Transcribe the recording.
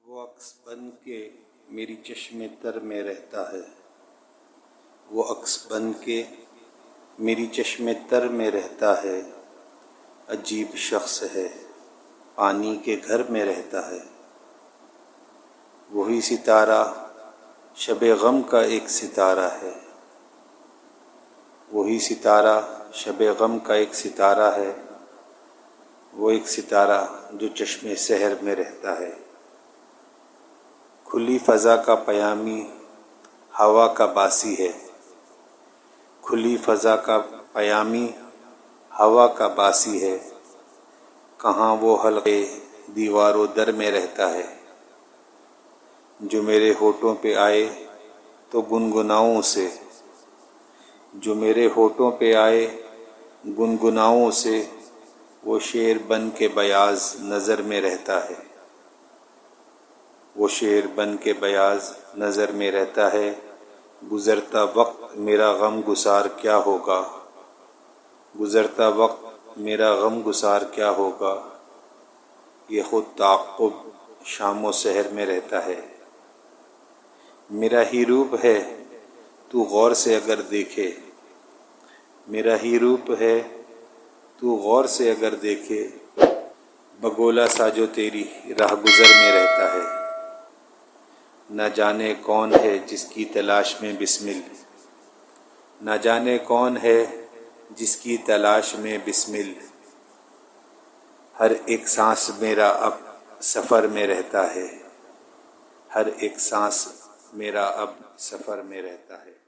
وہ عکس بن کے میری چشم تر میں رہتا ہے، وہ عکس بن کے میری چشم تر میں رہتا ہے، عجیب شخص ہے پانی کے گھر میں رہتا ہے۔ وہی ستارہ شب غم کا ایک ستارہ ہے، وہی ستارہ شب غم کا ایک ستارہ ہے، وہ ایک ستارہ جو چشم سحر میں رہتا ہے۔ کھلی فضا کا پیامی ہوا کا باسی ہے، کھلی فضا کا پیامی ہوا کا باسی ہے، کہاں وہ حلقے دیوار و در میں رہتا ہے۔ جو میرے ہونٹوں پہ آئے تو گنگناؤں اسے، جو میرے ہونٹوں پہ آئے گنگناؤں اسے، وہ شعر بن کے بیاض نظر میں رہتا ہے، وہ شعر بن کے بیاض نظر میں رہتا ہے۔ گزرتا وقت میرا غم گسار کیا ہوگا، گزرتا وقت میرا غم گسار کیا ہوگا، یہ خود تعاقب شام و سحر میں رہتا ہے۔ میرا ہی روپ ہے تو غور سے اگر دیکھے، میرا ہی روپ ہے تو غور سے اگر دیکھے، بگولا سا جو تیری راہ گزر میں رہتا ہے۔ نہ جانے کون ہے جس کی تلاش میں بسمل، نہ جانے کون ہے جس کی تلاش میں بسمل، ہر ایک سانس میرا اب سفر میں رہتا ہے، ہر ایک سانس میرا اب سفر میں رہتا ہے۔